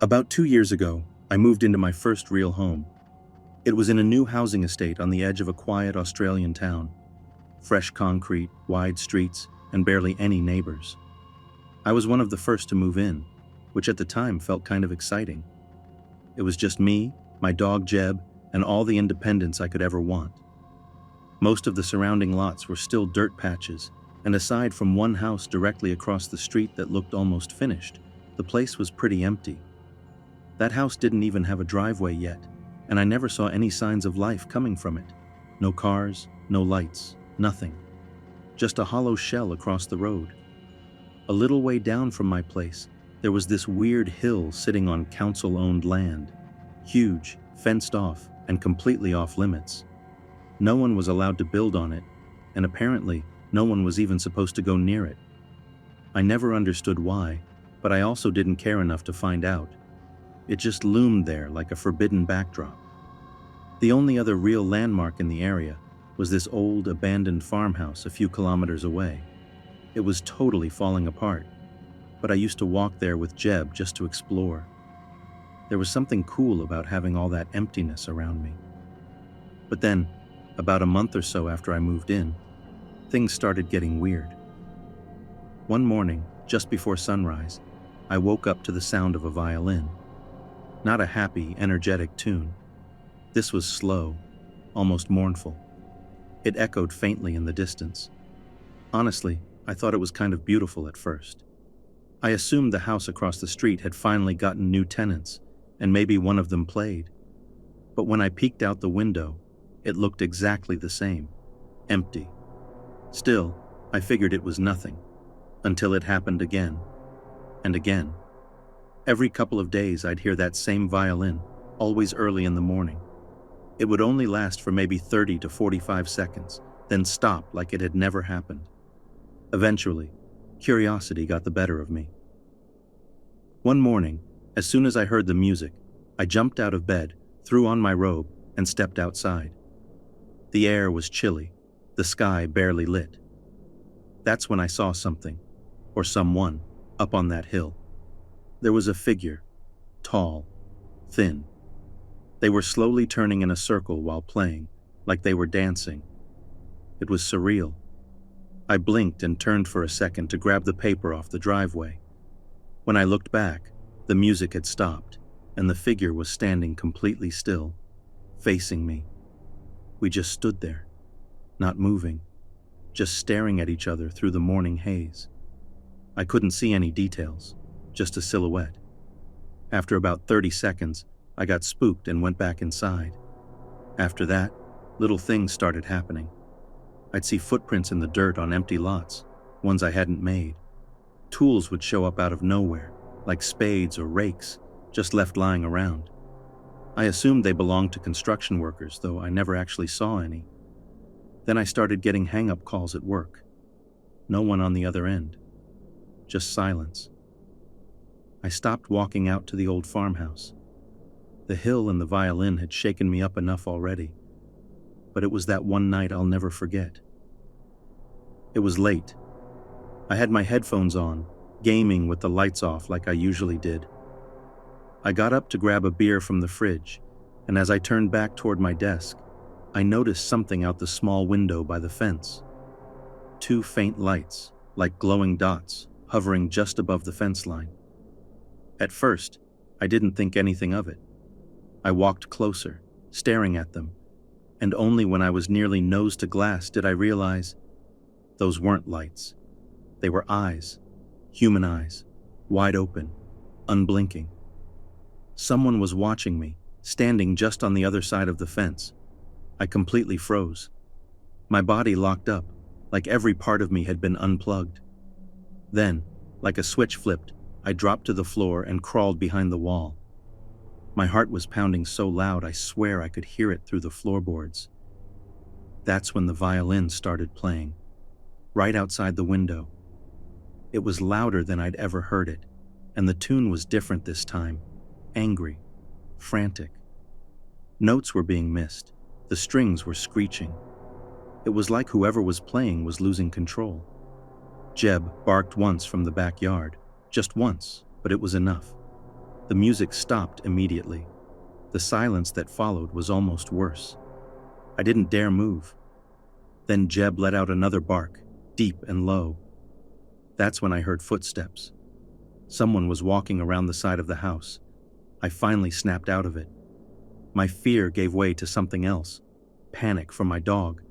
About 2 years ago, I moved into my first real home. It was in a new housing estate on the edge of a quiet Australian town. Fresh concrete, wide streets, and barely any neighbors. I was one of the first to move in, which at the time felt kind of exciting. It was just me, my dog Jeb, and all the independence I could ever want. Most of the surrounding lots were still dirt patches, and aside from one house directly across the street that looked almost finished, the place was pretty empty. That house didn't even have a driveway yet, and I never saw any signs of life coming from it. No cars, no lights, nothing. Just a hollow shell across the road. A little way down from my place, there was this weird hill sitting on council-owned land. Huge, fenced off, and completely off limits. No one was allowed to build on it, and apparently, no one was even supposed to go near it. I never understood why, but I also didn't care enough to find out. It just loomed there like a forbidden backdrop. The only other real landmark in the area was this old, abandoned farmhouse a few kilometers away. It was totally falling apart, but I used to walk there with Jeb just to explore. There was something cool about having all that emptiness around me. But then, about a month or so after I moved in, things started getting weird. One morning, just before sunrise, I woke up to the sound of a violin. Not a happy, energetic tune. This was slow, almost mournful. It echoed faintly in the distance. Honestly, I thought it was kind of beautiful at first. I assumed the house across the street had finally gotten new tenants, and maybe one of them played. But when I peeked out the window, it looked exactly the same. Empty. Still, I figured it was nothing, until it happened again, and again. Every couple of days I'd hear that same violin, always early in the morning. It would only last for maybe 30 to 45 seconds, then stop like it had never happened. Eventually, curiosity got the better of me. One morning, as soon as I heard the music, I jumped out of bed, threw on my robe, and stepped outside. The air was chilly, the sky barely lit. That's when I saw something, or someone, up on that hill. There was a figure, tall, thin. They were slowly turning in a circle while playing, like they were dancing. It was surreal. I blinked and turned for a second to grab the paper off the driveway. When I looked back, the music had stopped, and the figure was standing completely still, facing me. We just stood there, not moving, just staring at each other through the morning haze. I couldn't see any details. Just a silhouette. After about 30 seconds, I got spooked and went back inside. After that, little things started happening. I'd see footprints in the dirt on empty lots, ones I hadn't made. Tools would show up out of nowhere, like spades or rakes, just left lying around. I assumed they belonged to construction workers, though I never actually saw any. Then I started getting hang-up calls at work. No one on the other end. Just silence. I stopped walking out to the old farmhouse. The hill and the violin had shaken me up enough already, but it was that one night I'll never forget. It was late. I had my headphones on, gaming with the lights off like I usually did. I got up to grab a beer from the fridge, and as I turned back toward my desk, I noticed something out the small window by the fence. Two faint lights, like glowing dots, hovering just above the fence line. At first, I didn't think anything of it. I walked closer, staring at them, and only when I was nearly nose to glass did I realize those weren't lights. They were eyes, human eyes, wide open, unblinking. Someone was watching me, standing just on the other side of the fence. I completely froze. My body locked up, like every part of me had been unplugged. Then, like a switch flipped, I dropped to the floor and crawled behind the wall. My heart was pounding so loud I swear I could hear it through the floorboards. That's when the violin started playing, right outside the window. It was louder than I'd ever heard it, and the tune was different this time, angry, frantic. Notes were being missed, the strings were screeching. It was like whoever was playing was losing control. Jeb barked once from the backyard. Just once, but it was enough. The music stopped immediately. The silence that followed was almost worse. I didn't dare move. Then Jeb let out another bark, deep and low. That's when I heard footsteps. Someone was walking around the side of the house. I finally snapped out of it. My fear gave way to something else. Panic for my dog.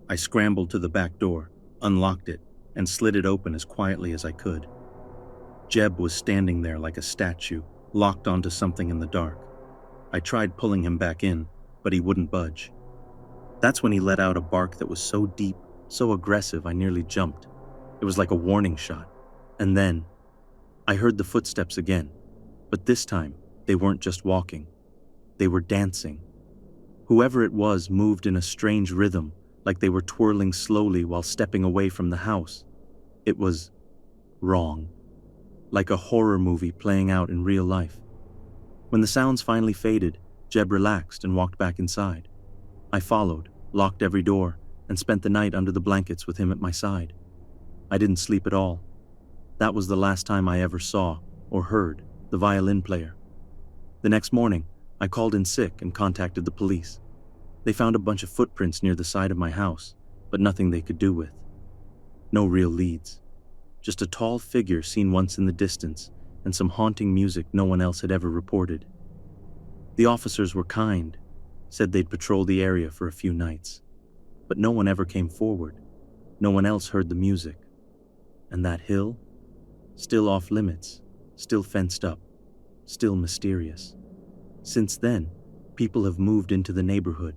I scrambled to the back door, unlocked it, and slid it open as quietly as I could. Jeb was standing there like a statue, locked onto something in the dark. I tried pulling him back in, but he wouldn't budge. That's when he let out a bark that was so deep, so aggressive, I nearly jumped. It was like a warning shot. And then, I heard the footsteps again, but this time, they weren't just walking. They were dancing. Whoever it was moved in a strange rhythm, like they were twirling slowly while stepping away from the house. It was wrong, like a horror movie playing out in real life. When the sounds finally faded, Jeb relaxed and walked back inside. I followed, locked every door, and spent the night under the blankets with him at my side. I didn't sleep at all. That was the last time I ever saw or heard the violin player. The next morning, I called in sick and contacted the police. They found a bunch of footprints near the side of my house, but nothing they could do with. No real leads. Just a tall figure seen once in the distance and some haunting music no one else had ever reported. The officers were kind, said they'd patrol the area for a few nights, but no one ever came forward. No one else heard the music. And that hill? Still off limits, still fenced up, still mysterious. Since then, people have moved into the neighborhood.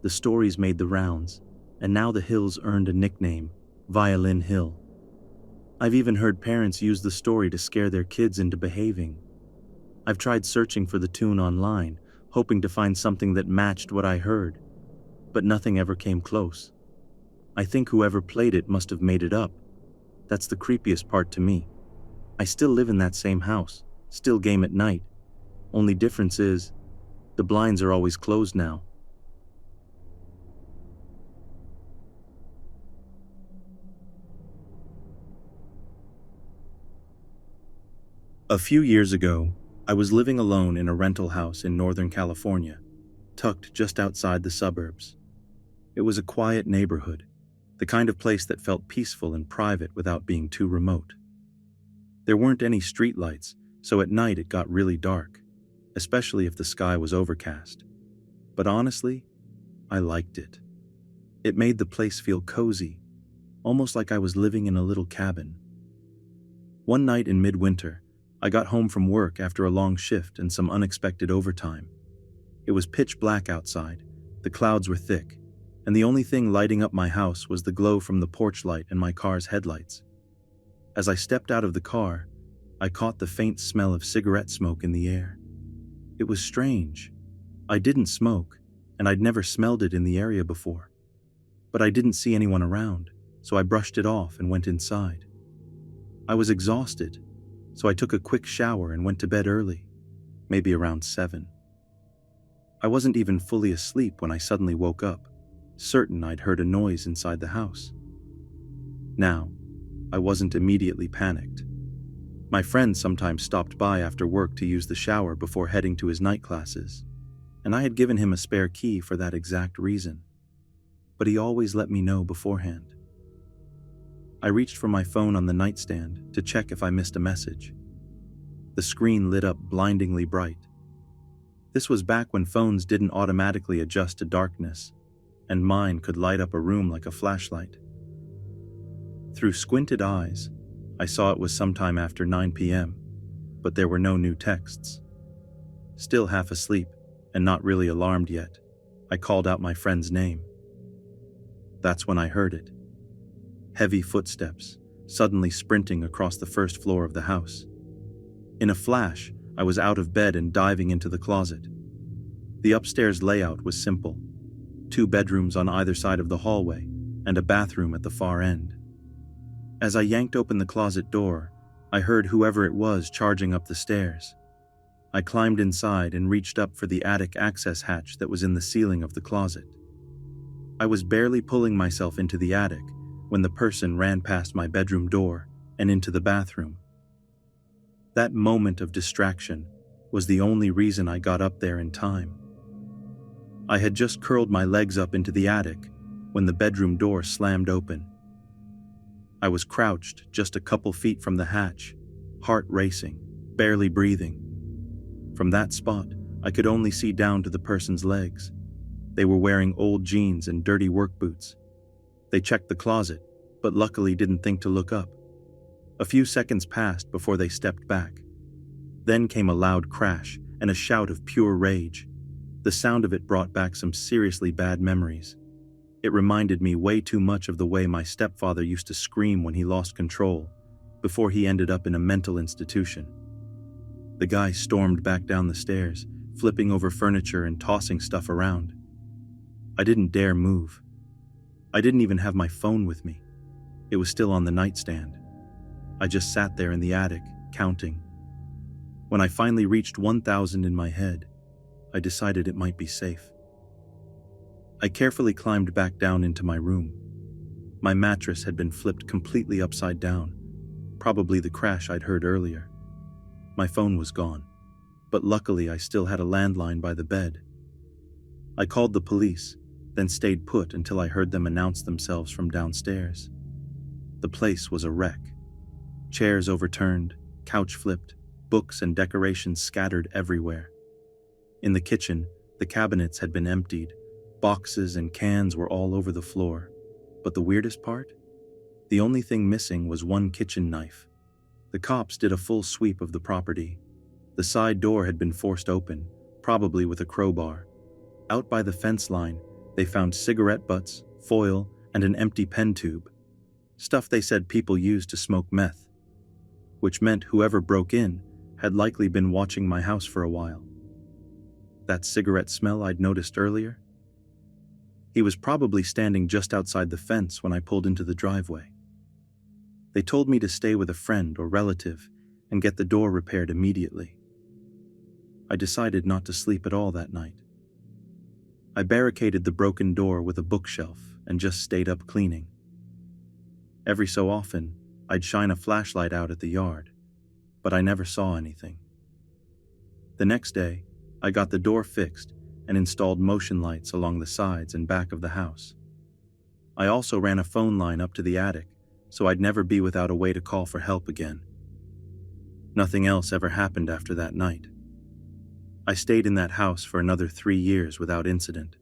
The stories made the rounds, and now the hill's earned a nickname, Violin Hill. I've even heard parents use the story to scare their kids into behaving. I've tried searching for the tune online, hoping to find something that matched what I heard, but nothing ever came close. I think whoever played it must have made it up. That's the creepiest part to me. I still live in that same house, still game at night. Only difference is, the blinds are always closed now. A few years ago, I was living alone in a rental house in Northern California, tucked just outside the suburbs. It was a quiet neighborhood, the kind of place that felt peaceful and private without being too remote. There weren't any streetlights, so at night it got really dark, especially if the sky was overcast. But honestly, I liked it. It made the place feel cozy, almost like I was living in a little cabin. One night in midwinter, I got home from work after a long shift and some unexpected overtime. It was pitch black outside, the clouds were thick, and the only thing lighting up my house was the glow from the porch light and my car's headlights. As I stepped out of the car, I caught the faint smell of cigarette smoke in the air. It was strange. I didn't smoke, and I'd never smelled it in the area before. But I didn't see anyone around, so I brushed it off and went inside. I was exhausted, so I took a quick shower and went to bed early, maybe around 7. I wasn't even fully asleep when I suddenly woke up, certain I'd heard a noise inside the house. Now, I wasn't immediately panicked. My friend sometimes stopped by after work to use the shower before heading to his night classes, and I had given him a spare key for that exact reason. But he always let me know beforehand. I reached for my phone on the nightstand to check if I missed a message. The screen lit up blindingly bright. This was back when phones didn't automatically adjust to darkness, and mine could light up a room like a flashlight. Through squinted eyes, I saw it was sometime after 9 p.m., but there were no new texts. Still half asleep, and not really alarmed yet, I called out my friend's name. That's when I heard it. Heavy footsteps, suddenly sprinting across the first floor of the house. In a flash, I was out of bed and diving into the closet. The upstairs layout was simple. 2 bedrooms on either side of the hallway, and a bathroom at the far end. As I yanked open the closet door, I heard whoever it was charging up the stairs. I climbed inside and reached up for the attic access hatch that was in the ceiling of the closet. I was barely pulling myself into the attic when the person ran past my bedroom door and into the bathroom. That moment of distraction was the only reason I got up there in time. I had just curled my legs up into the attic when the bedroom door slammed open. I was crouched just a couple feet from the hatch, heart racing, barely breathing. From that spot, I could only see down to the person's legs. They were wearing old jeans and dirty work boots. They checked the closet, but luckily didn't think to look up. A few seconds passed before they stepped back. Then came a loud crash and a shout of pure rage. The sound of it brought back some seriously bad memories. It reminded me way too much of the way my stepfather used to scream when he lost control, before he ended up in a mental institution. The guy stormed back down the stairs, flipping over furniture and tossing stuff around. I didn't dare move. I didn't even have my phone with me. It was still on the nightstand. I just sat there in the attic, counting. When I finally reached 1,000 in my head, I decided it might be safe. I carefully climbed back down into my room. My mattress had been flipped completely upside down, probably the crash I'd heard earlier. My phone was gone, but luckily I still had a landline by the bed. I called the police, then stayed put until I heard them announce themselves from downstairs. The place was a wreck. Chairs overturned, couch flipped, books and decorations scattered everywhere. In the kitchen, the cabinets had been emptied. Boxes and cans were all over the floor. But the weirdest part? The only thing missing was one kitchen knife. The cops did a full sweep of the property. The side door had been forced open, probably with a crowbar. Out by the fence line, they found cigarette butts, foil, and an empty pen tube. Stuff they said people used to smoke meth. Which meant whoever broke in had likely been watching my house for a while. That cigarette smell I'd noticed earlier? He was probably standing just outside the fence when I pulled into the driveway. They told me to stay with a friend or relative and get the door repaired immediately. I decided not to sleep at all that night. I barricaded the broken door with a bookshelf and just stayed up cleaning. Every so often, I'd shine a flashlight out at the yard, but I never saw anything. The next day, I got the door fixed and installed motion lights along the sides and back of the house. I also ran a phone line up to the attic, so I'd never be without a way to call for help again. Nothing else ever happened after that night. I stayed in that house for another 3 years without incident.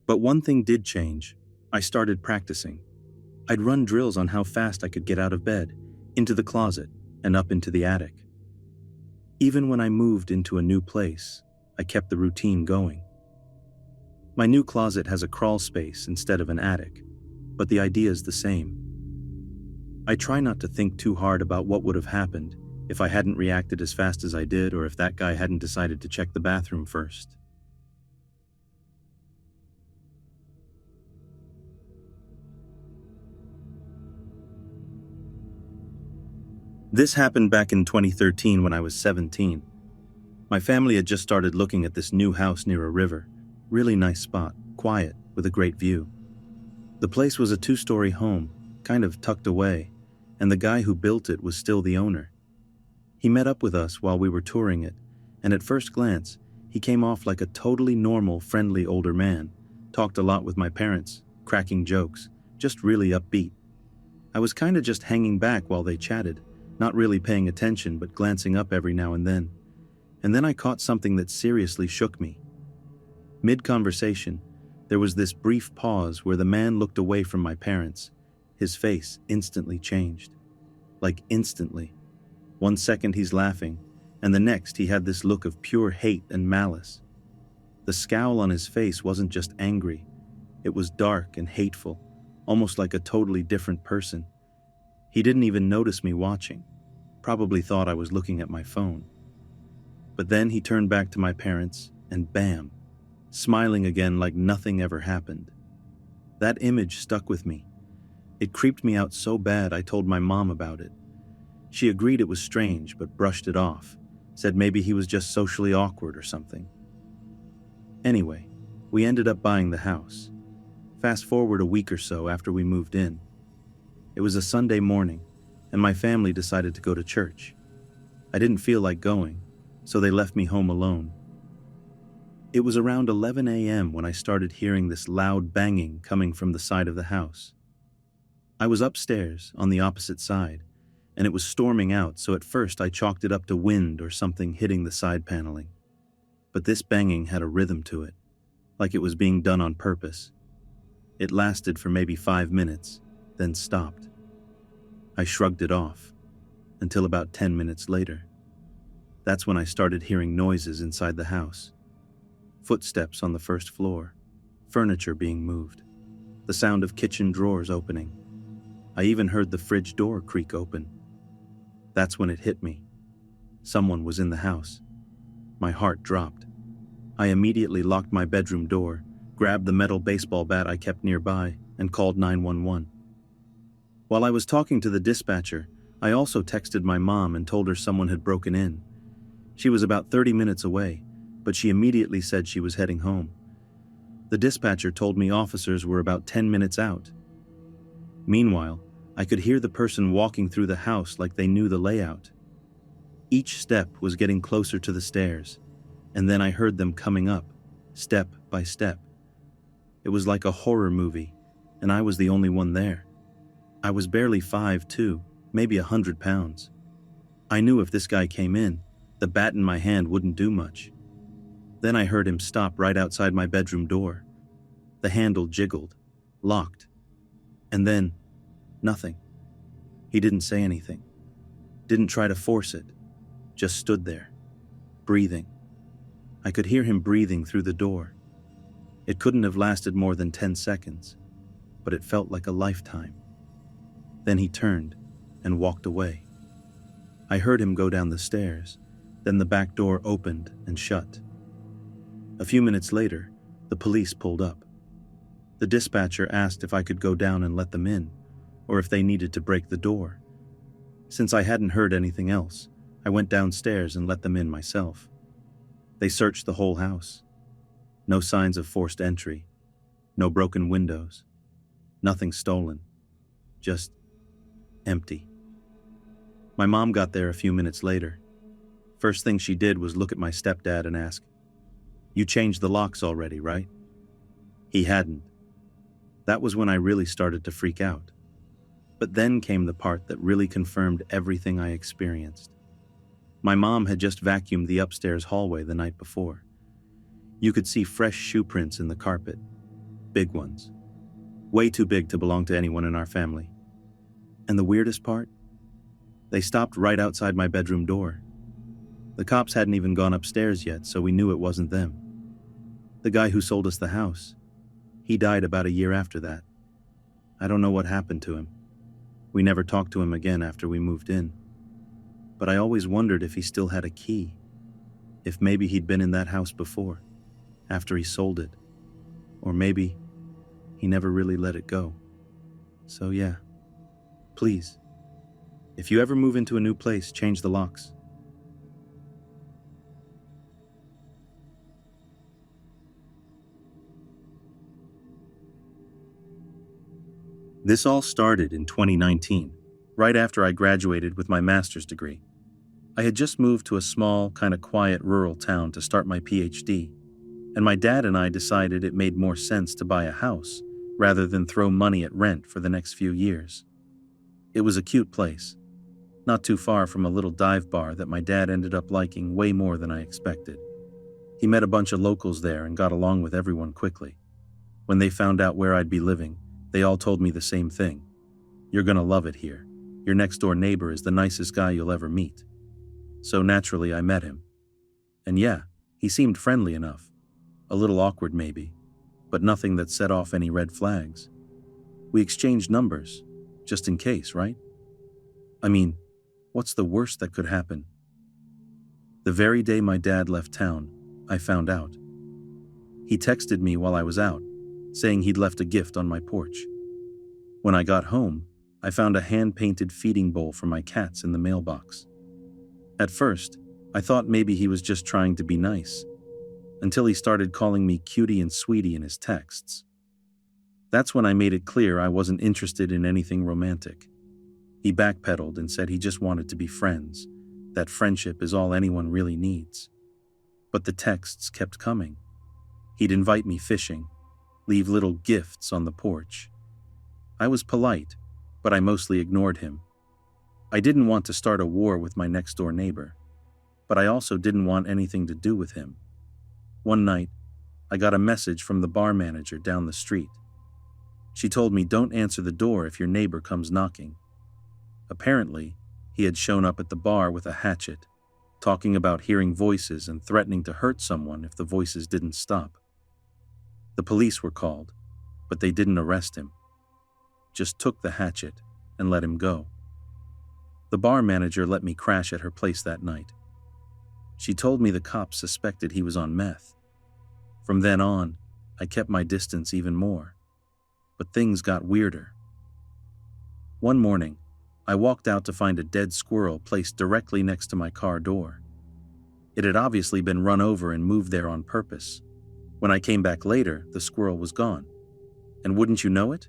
But one thing did change. I started practicing. I'd run drills on how fast I could get out of bed, into the closet, and up into the attic. Even when I moved into a new place, I kept the routine going. My new closet has a crawl space instead of an attic, but the idea is the same. I try not to think too hard about what would have happened if I hadn't reacted as fast as I did, or if that guy hadn't decided to check the bathroom first. This happened back in 2013 when I was 17. My family had just started looking at this new house near a river. Really nice spot, quiet, with a great view. The place was a 2-story home, kind of tucked away, and the guy who built it was still the owner. He met up with us while we were touring it, and at first glance, he came off like a totally normal, friendly older man, talked a lot with my parents, cracking jokes, just really upbeat. I was kinda just hanging back while they chatted, not really paying attention but glancing up every now and then. And then I caught something that seriously shook me. Mid-conversation, there was this brief pause where the man looked away from my parents. His face instantly changed. Like instantly. 1 second he's laughing, and the next he had this look of pure hate and malice. The scowl on his face wasn't just angry. It was dark and hateful, almost like a totally different person. He didn't even notice me watching. Probably thought I was looking at my phone. But then he turned back to my parents, and bam, smiling again like nothing ever happened. That image stuck with me. It creeped me out so bad I told my mom about it. She agreed it was strange, but brushed it off, said maybe he was just socially awkward or something. Anyway, we ended up buying the house. Fast forward a week or so after we moved in. It was a Sunday morning, and my family decided to go to church. I didn't feel like going, so they left me home alone. It was around 11 a.m. when I started hearing this loud banging coming from the side of the house. I was upstairs, on the opposite side, and it was storming out, so at first I chalked it up to wind or something hitting the side paneling. But this banging had a rhythm to it, like it was being done on purpose. It lasted for maybe 5 minutes, then stopped. I shrugged it off, until about 10 minutes later. That's when I started hearing noises inside the house. Footsteps on the first floor, furniture being moved, the sound of kitchen drawers opening. I even heard the fridge door creak open. That's when it hit me. Someone was in the house. My heart dropped. I immediately locked my bedroom door, grabbed the metal baseball bat I kept nearby, and called 911. While I was talking to the dispatcher, I also texted my mom and told her someone had broken in. She was about 30 minutes away, but she immediately said she was heading home. The dispatcher told me officers were about 10 minutes out. Meanwhile, I could hear the person walking through the house like they knew the layout. Each step was getting closer to the stairs, and then I heard them coming up, step by step. It was like a horror movie, and I was the only one there. I was barely 5'2", maybe 100 pounds. I knew if this guy came in, the bat in my hand wouldn't do much. Then I heard him stop right outside my bedroom door. The handle jiggled, locked, and then nothing. He didn't say anything, didn't try to force it, just stood there, breathing. I could hear him breathing through the door. It couldn't have lasted more than 10 seconds, but it felt like a lifetime. Then he turned and walked away. I heard him go down the stairs, then the back door opened and shut. A few minutes later, the police pulled up. The dispatcher asked if I could go down and let them in, or if they needed to break the door. Since I hadn't heard anything else, I went downstairs and let them in myself. They searched the whole house. No signs of forced entry, no broken windows, nothing stolen, just empty. My mom got there a few minutes later. First thing she did was look at my stepdad and ask, "You changed the locks already, right?" He hadn't. That was when I really started to freak out. But then came the part that really confirmed everything I experienced. My mom had just vacuumed the upstairs hallway the night before. You could see fresh shoe prints in the carpet, big ones, way too big to belong to anyone in our family. And the weirdest part? They stopped right outside my bedroom door. The cops hadn't even gone upstairs yet, so we knew it wasn't them. The guy who sold us the house, he died about a year after that. I don't know what happened to him. We never talked to him again after we moved in. But I always wondered if he still had a key, if maybe he'd been in that house before, after he sold it, or maybe he never really let it go. So yeah, please, if you ever move into a new place, change the locks. This all started in 2019, right after I graduated with my master's degree. I had just moved to a small, kind of quiet rural town to start my PhD, and my dad and I decided it made more sense to buy a house rather than throw money at rent for the next few years. It was a cute place, not too far from a little dive bar that my dad ended up liking way more than I expected. He met a bunch of locals there and got along with everyone quickly. When they found out where I'd be living, they all told me the same thing. "You're gonna love it here. Your next-door neighbor is the nicest guy you'll ever meet." So naturally, I met him. And yeah, he seemed friendly enough. A little awkward maybe, but nothing that set off any red flags. We exchanged numbers, just in case, right? I mean, what's the worst that could happen? The very day my dad left town, I found out. He texted me while I was out, saying he'd left a gift on my porch. When I got home, I found a hand-painted feeding bowl for my cats in the mailbox. At first, I thought maybe he was just trying to be nice, until he started calling me cutie and sweetie in his texts. That's when I made it clear I wasn't interested in anything romantic. He backpedaled and said he just wanted to be friends, that friendship is all anyone really needs. But the texts kept coming. He'd invite me fishing, leave little gifts on the porch. I was polite, but I mostly ignored him. I didn't want to start a war with my next-door neighbor, but I also didn't want anything to do with him. One night, I got a message from the bar manager down the street. She told me, "Don't answer the door if your neighbor comes knocking." Apparently, he had shown up at the bar with a hatchet, talking about hearing voices and threatening to hurt someone if the voices didn't stop. The police were called, but they didn't arrest him. Just took the hatchet and let him go. The bar manager let me crash at her place that night. She told me the cops suspected he was on meth. From then on, I kept my distance even more. But things got weirder. One morning, I walked out to find a dead squirrel placed directly next to my car door. It had obviously been run over and moved there on purpose. When I came back later, the squirrel was gone. And wouldn't you know it?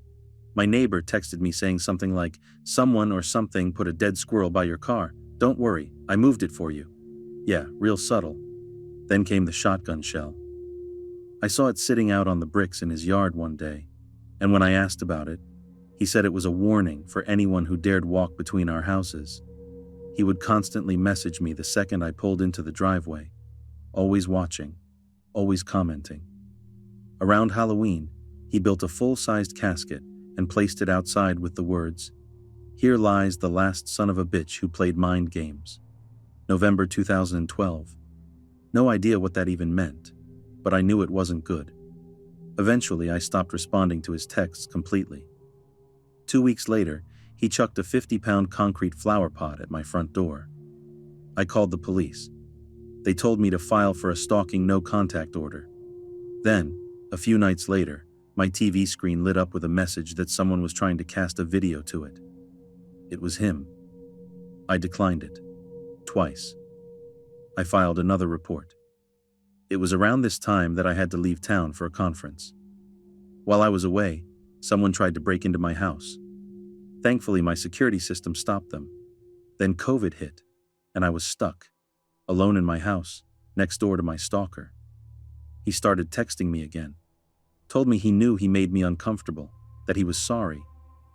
My neighbor texted me saying something like, "Someone or something put a dead squirrel by your car. Don't worry, I moved it for you." Yeah, real subtle. Then came the shotgun shell. I saw it sitting out on the bricks in his yard one day, and when I asked about it, he said it was a warning for anyone who dared walk between our houses. He would constantly message me the second I pulled into the driveway, always watching, always commenting. Around Halloween, he built a full-sized casket and placed it outside with the words, "Here lies the last son of a bitch who played mind games." November 2012. No idea what that even meant, but I knew it wasn't good. Eventually, I stopped responding to his texts completely. 2 weeks later, he chucked a 50-pound concrete flower pot at my front door. I called the police. They told me to file for a stalking no-contact order. Then, a few nights later, my TV screen lit up with a message that someone was trying to cast a video to it. It was him. I declined it. Twice. I filed another report. It was around this time that I had to leave town for a conference. While I was away, someone tried to break into my house. Thankfully, my security system stopped them. Then COVID hit, and I was stuck, alone in my house, next door to my stalker. He started texting me again. Told me he knew he made me uncomfortable, that he was sorry,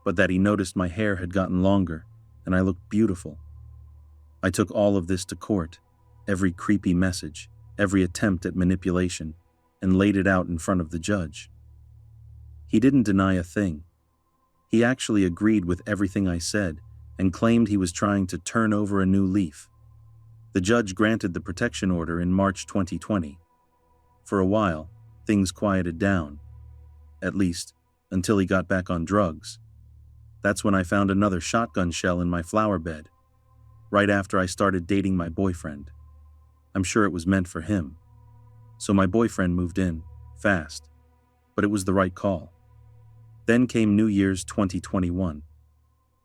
but that he noticed my hair had gotten longer, and I looked beautiful. I took all of this to court, every creepy message, every attempt at manipulation, and laid it out in front of the judge. He didn't deny a thing. He actually agreed with everything I said and claimed he was trying to turn over a new leaf. The judge granted the protection order in March 2020. For a while, things quieted down, at least until he got back on drugs. That's when I found another shotgun shell in my flower bed, right after I started dating my boyfriend. I'm sure it was meant for him. So my boyfriend moved in, fast, but it was the right call. Then came New Year's 2021.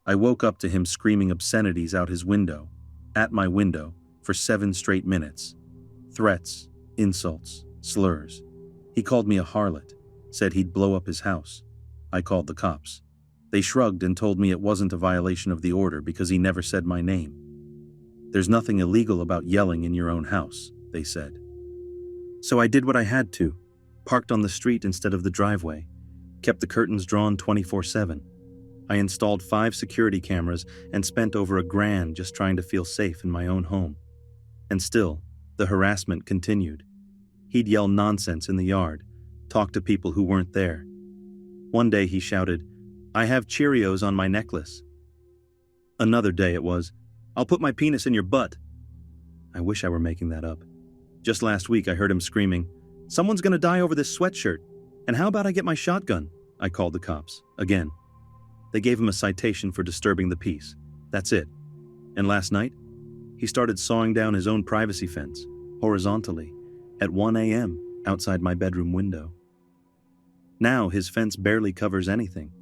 I woke up to him screaming obscenities out his window, at my window, for 7 straight minutes. Threats, insults, slurs. He called me a harlot, said he'd blow up his house. I called the cops. They shrugged and told me it wasn't a violation of the order because he never said my name. "There's nothing illegal about yelling in your own house," they said. So I did what I had to, parked on the street instead of the driveway, kept the curtains drawn 24/7. I installed 5 security cameras and spent over $1,000 just trying to feel safe in my own home. And still, the harassment continued. He'd yell nonsense in the yard, talk to people who weren't there. One day he shouted, "I have Cheerios on my necklace." Another day it was, "I'll put my penis in your butt." I wish I were making that up. Just last week I heard him screaming, "Someone's gonna die over this sweatshirt. And how about I get my shotgun?" I called the cops, again. They gave him a citation for disturbing the peace. That's it. And last night, he started sawing down his own privacy fence, horizontally, at 1 a.m. outside my bedroom window. Now his fence barely covers anything,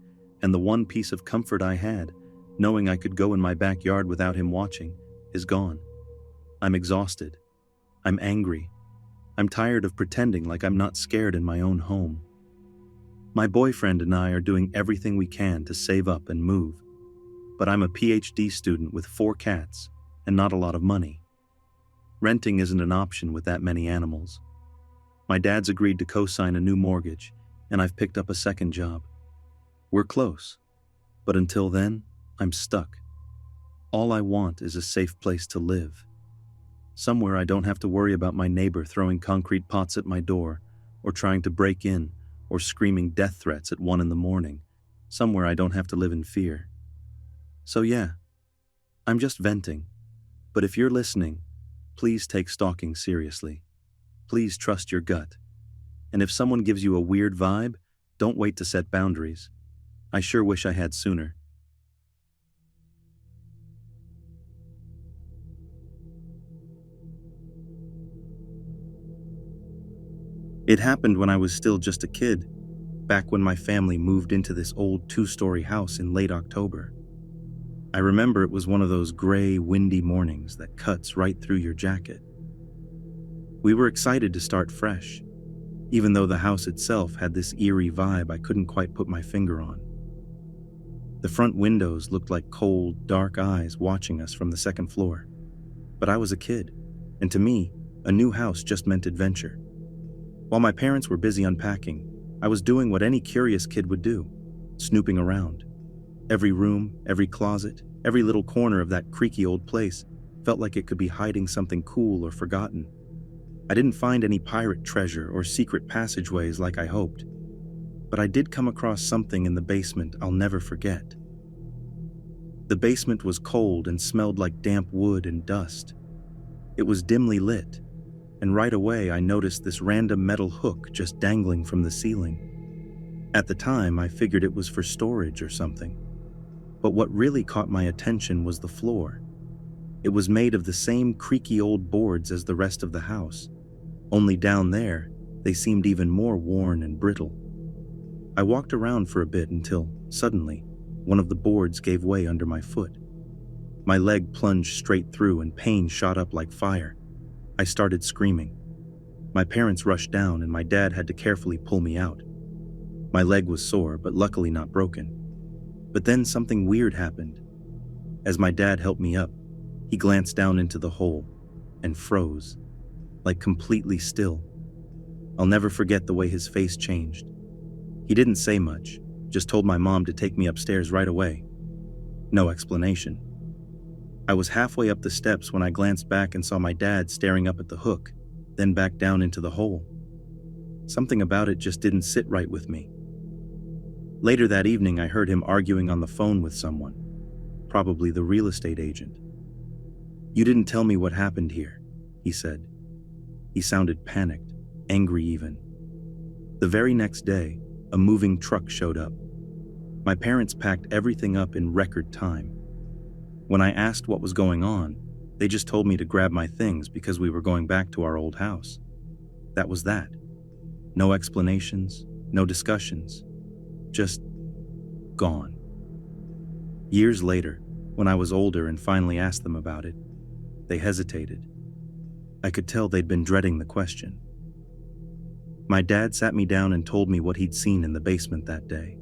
and the one piece of comfort I had, knowing I could go in my backyard without him watching, is gone. I'm exhausted. I'm angry. I'm tired of pretending like I'm not scared in my own home. My boyfriend and I are doing everything we can to save up and move, but I'm a PhD student with 4 cats and not a lot of money. Renting isn't an option with that many animals. My dad's agreed to co-sign a new mortgage, and I've picked up a second job. We're close, but until then, I'm stuck. All I want is a safe place to live. Somewhere I don't have to worry about my neighbor throwing concrete pots at my door, or trying to break in, or screaming death threats at 1 a.m. Somewhere I don't have to live in fear. So yeah, I'm just venting. But if you're listening, please take stalking seriously. Please trust your gut. And if someone gives you a weird vibe, don't wait to set boundaries. I sure wish I had sooner. It happened when I was still just a kid, back when my family moved into this old 2-story house in late October. I remember it was one of those gray, windy mornings that cuts right through your jacket. We were excited to start fresh, even though the house itself had this eerie vibe I couldn't quite put my finger on. The front windows looked like cold, dark eyes watching us from the second floor. But I was a kid, and to me, a new house just meant adventure. While my parents were busy unpacking, I was doing what any curious kid would do, snooping around. Every room, every closet, every little corner of that creaky old place felt like it could be hiding something cool or forgotten. I didn't find any pirate treasure or secret passageways like I hoped, but I did come across something in the basement I'll never forget. The basement was cold and smelled like damp wood and dust. It was dimly lit, and right away I noticed this random metal hook just dangling from the ceiling. At the time, I figured it was for storage or something. But what really caught my attention was the floor. It was made of the same creaky old boards as the rest of the house, only down there, they seemed even more worn and brittle. I walked around for a bit until, suddenly, one of the boards gave way under my foot. My leg plunged straight through and pain shot up like fire. I started screaming. My parents rushed down and my dad had to carefully pull me out. My leg was sore, but luckily not broken. But then something weird happened. As my dad helped me up, he glanced down into the hole and froze, like completely still. I'll never forget the way his face changed. He didn't say much, just told my mom to take me upstairs right away. No explanation. I was halfway up the steps when I glanced back and saw my dad staring up at the hook, then back down into the hole. Something about it just didn't sit right with me. Later that evening, I heard him arguing on the phone with someone, probably the real estate agent. "You didn't tell me what happened here," he said. He sounded panicked, angry even. The very next day, a moving truck showed up. My parents packed everything up in record time. When I asked what was going on, they just told me to grab my things because we were going back to our old house. That was that. No explanations, no discussions. Just gone. Years later, when I was older and finally asked them about it, they hesitated. I could tell they'd been dreading the question. My dad sat me down and told me what he'd seen in the basement that day.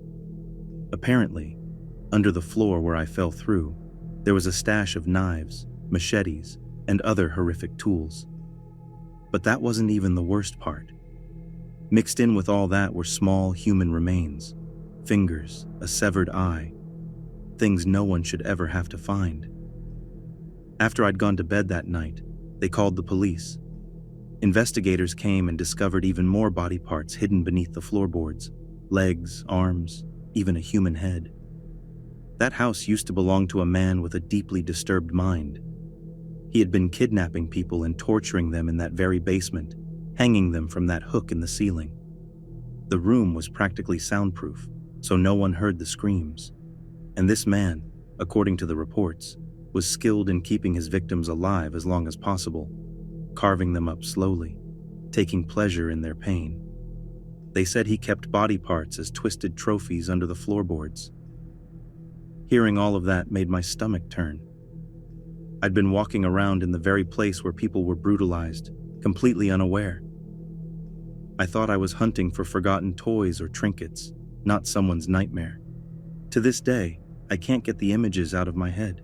Apparently, under the floor where I fell through, there was a stash of knives, machetes, and other horrific tools. But that wasn't even the worst part. Mixed in with all that were small human remains, fingers, a severed eye, things no one should ever have to find. After I'd gone to bed that night, they called the police. Investigators came and discovered even more body parts hidden beneath the floorboards, legs, arms, even a human head. That house used to belong to a man with a deeply disturbed mind. He had been kidnapping people and torturing them in that very basement, hanging them from that hook in the ceiling. The room was practically soundproof, so no one heard the screams. And this man, according to the reports, was skilled in keeping his victims alive as long as possible, carving them up slowly, taking pleasure in their pain. They said he kept body parts as twisted trophies under the floorboards. Hearing all of that made my stomach turn. I'd been walking around in the very place where people were brutalized, completely unaware. I thought I was hunting for forgotten toys or trinkets, not someone's nightmare. To this day, I can't get the images out of my head.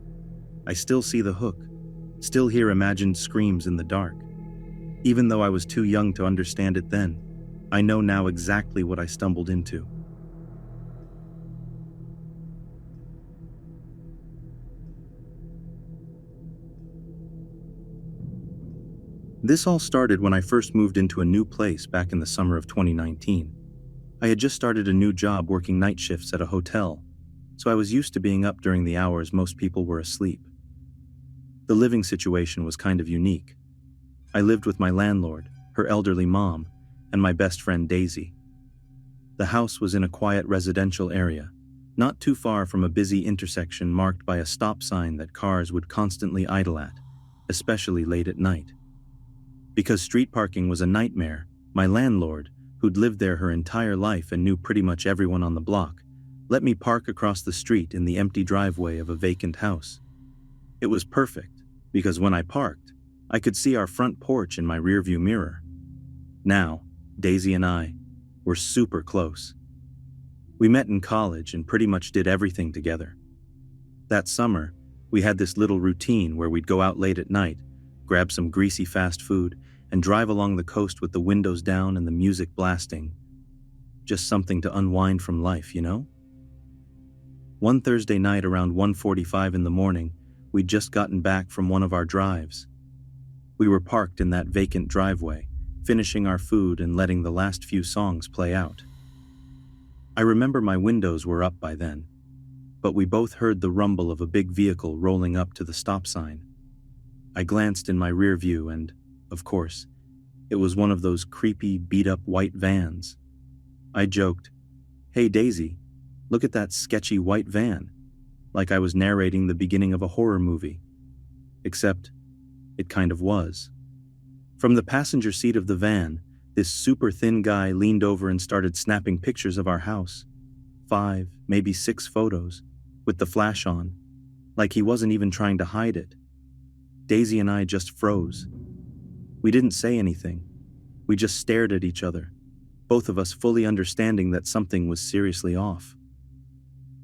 I still see the hook, Still hear imagined screams in the dark. Even though I was too young to understand it then, I know now exactly what I stumbled into. This all started when I first moved into a new place back in the summer of 2019. I had just started a new job working night shifts at a hotel, so I was used to being up during the hours most people were asleep. The living situation was kind of unique. I lived with my landlord, her elderly mom, and my best friend Daisy. The house was in a quiet residential area, not too far from a busy intersection marked by a stop sign that cars would constantly idle at, especially late at night. Because street parking was a nightmare, my landlord, who'd lived there her entire life and knew pretty much everyone on the block, let me park across the street in the empty driveway of a vacant house. It was perfect, because when I parked, I could see our front porch in my rearview mirror. Now, Daisy and I were super close. We met in college and pretty much did everything together. That summer, we had this little routine where we'd go out late at night, grab some greasy fast food, and drive along the coast with the windows down and the music blasting. Just something to unwind from life, you know? One Thursday night around 1:45 in the morning, we'd just gotten back from one of our drives. We were parked in that vacant driveway, finishing our food and letting the last few songs play out. I remember my windows were up by then, but we both heard the rumble of a big vehicle rolling up to the stop sign. I glanced in my rear view and, of course, it was one of those creepy, beat-up white vans. I joked, "Hey Daisy, look at that sketchy white van," like I was narrating the beginning of a horror movie. Except, it kind of was. From the passenger seat of the van, this super thin guy leaned over and started snapping pictures of our house. 5, maybe 6 photos, with the flash on, like he wasn't even trying to hide it. Daisy and I just froze. We didn't say anything. We just stared at each other, both of us fully understanding that something was seriously off.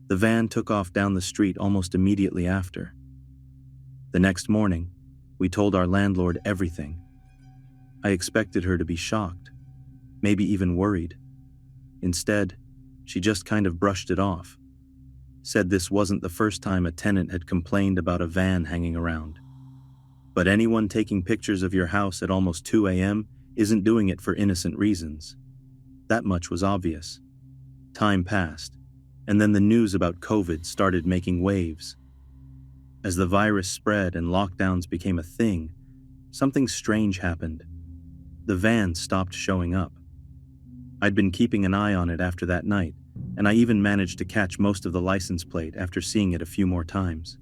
The van took off down the street almost immediately after. The next morning, we told our landlord everything. I expected her to be shocked, maybe even worried. Instead, she just kind of brushed it off, said this wasn't the first time a tenant had complained about a van hanging around. But anyone taking pictures of your house at almost 2 a.m. isn't doing it for innocent reasons. That much was obvious. Time passed, and then the news about COVID started making waves. As the virus spread and lockdowns became a thing, something strange happened. The van stopped showing up. I'd been keeping an eye on it after that night, and I even managed to catch most of the license plate after seeing it a few more times.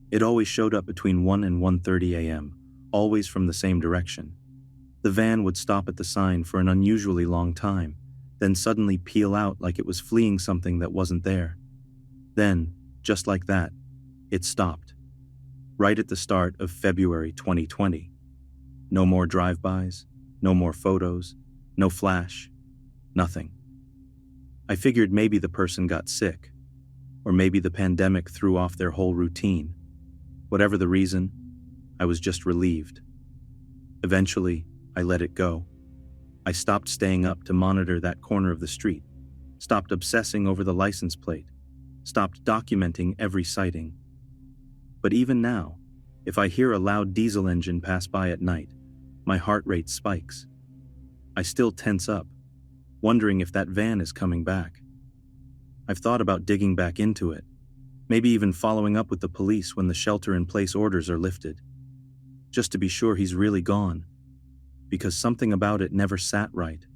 It always showed up between 1 and 1:30 a.m., always from the same direction. The van would stop at the sign for an unusually long time, then suddenly peel out like it was fleeing something that wasn't there. Then, just like that, it stopped. Right at the start of February 2020. No more drive-bys, no more photos, no flash, nothing. I figured maybe the person got sick, or maybe the pandemic threw off their whole routine. Whatever the reason, I was just relieved. Eventually, I let it go. I stopped staying up to monitor that corner of the street, stopped obsessing over the license plate, stopped documenting every sighting. But even now, if I hear a loud diesel engine pass by at night, my heart rate spikes. I still tense up, wondering if that van is coming back. I've thought about digging back into it, maybe even following up with the police when the shelter-in-place orders are lifted, just to be sure he's really gone, because something about it never sat right.